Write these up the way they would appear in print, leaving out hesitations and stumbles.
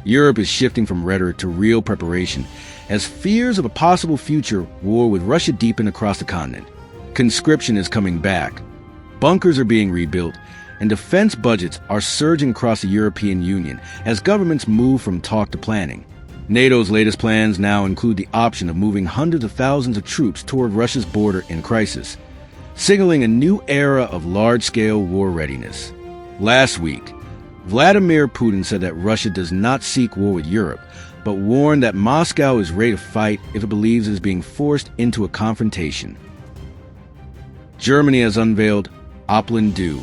Europe is shifting from rhetoric to real preparation as fears of a possible future war with Russia deepen across the continent. Conscription is coming back. Bunkers are being rebuilt, and defense budgets are surging across the European Union as governments move from talk to planning. NATO's latest plans now include the option of moving hundreds of thousands of troops toward Russia's border in crisis, signaling a new era of large-scale war readiness. Last week, Vladimir Putin said that Russia does not seek war with Europe, but warned that Moscow is ready to fight if it believes it is being forced into a confrontation. Germany has unveiled Opland Du,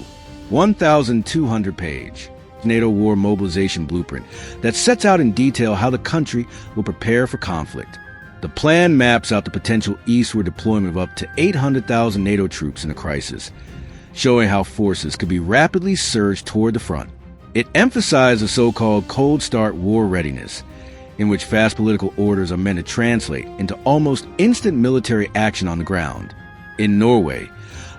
1,200-page NATO war mobilization blueprint that sets out in detail how the country will prepare for conflict. The plan maps out the potential eastward deployment of up to 800,000 NATO troops in a crisis, showing how forces could be rapidly surged toward the front. It emphasized the so-called cold start war readiness, in which fast political orders are meant to translate into almost instant military action on the ground. In Norway,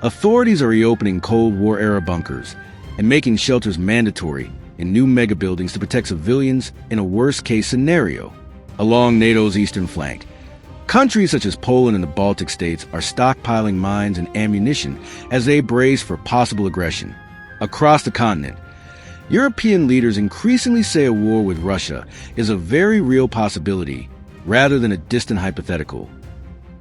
authorities are reopening Cold War-era bunkers and making shelters mandatory in new mega-buildings to protect civilians in a worst-case scenario. Along NATO's eastern flank, countries such as Poland and the Baltic states are stockpiling mines and ammunition as they brace for possible aggression. Across the continent, European leaders increasingly say a war with Russia is a very real possibility rather than a distant hypothetical,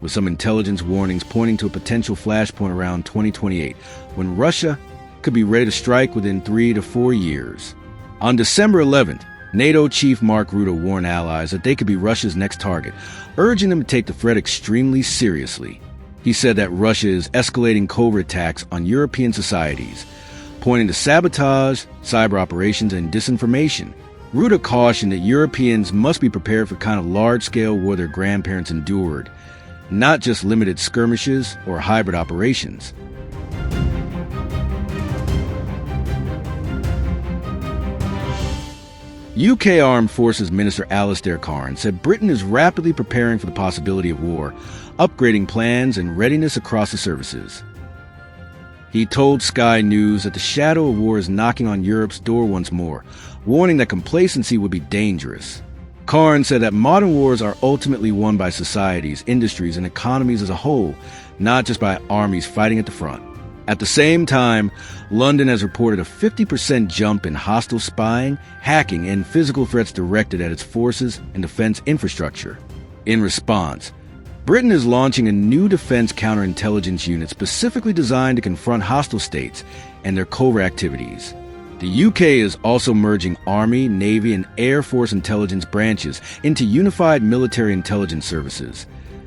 with some intelligence warnings pointing to a potential flashpoint around 2028 when Russia could be ready to strike within 3 to 4 years. On December 11th, NATO chief Mark Rutte warned allies that they could be Russia's next target, urging them to take the threat extremely seriously. He said that Russia is escalating covert attacks on European societies, pointing to sabotage, cyber operations, and disinformation. Rutte cautioned that Europeans must be prepared for the kind of large-scale war their grandparents endured, not just limited skirmishes or hybrid operations. UK Armed Forces Minister Alastair Cairns said Britain is rapidly preparing for the possibility of war, upgrading plans and readiness across the services. He told Sky News that the shadow of war is knocking on Europe's door once more, warning that complacency would be dangerous. Cairns said that modern wars are ultimately won by societies, industries, and economies as a whole, not just by armies fighting at the front. At the same time, London has reported a 50% jump in hostile spying, hacking, and physical threats directed at its forces and defense infrastructure. In response, Britain is launching a new defense counterintelligence unit specifically designed to confront hostile states and their covert activities. The UK is also merging Army, Navy, and Air Force intelligence branches into unified military intelligence services,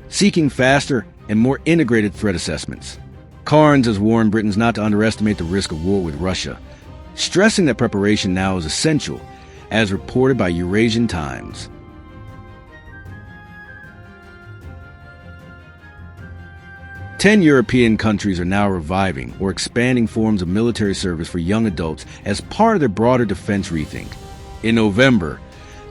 seeking faster and more integrated threat assessments. Cairns has warned Britons not to underestimate the risk of war with Russia, stressing that preparation now is essential, as reported by Hindustan Times. Ten European countries are now reviving or expanding forms of military service for young adults as part of their broader defense rethink. In November,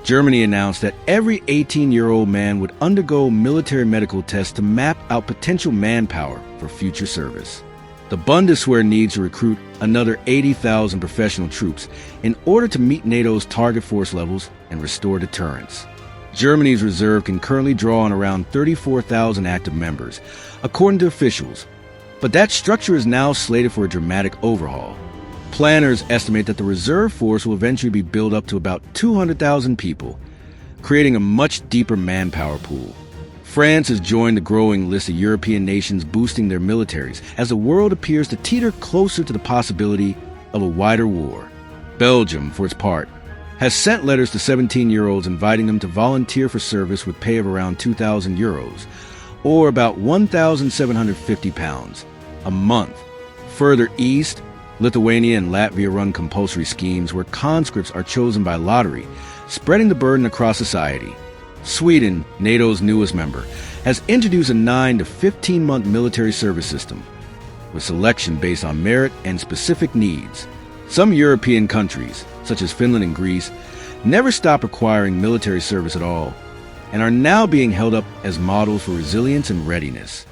Germany announced that every 18-year-old man would undergo military medical tests to map out potential manpower for future service. The Bundeswehr needs to recruit another 80,000 professional troops in order to meet NATO's target force levels and restore deterrence. Germany's reserve can currently draw on around 34,000 active members, according to officials, but that structure is now slated for a dramatic overhaul. Planners estimate that the reserve force will eventually be built up to about 200,000 people, creating a much deeper manpower pool. France has joined the growing list of European nations boosting their militaries as the world appears to teeter closer to the possibility of a wider war. Belgium, for its part, has sent letters to 17-year-olds inviting them to volunteer for service with pay of around €2,000, or about £1,750 a month. Further east, Lithuania and Latvia run compulsory schemes where conscripts are chosen by lottery, spreading the burden across society. Sweden, NATO's newest member, has introduced a 9 to 15-month military service system, with selection based on merit and specific needs. Some European countries, such as Finland and Greece, never stopped requiring military service at all, and are now being held up as models for resilience and readiness.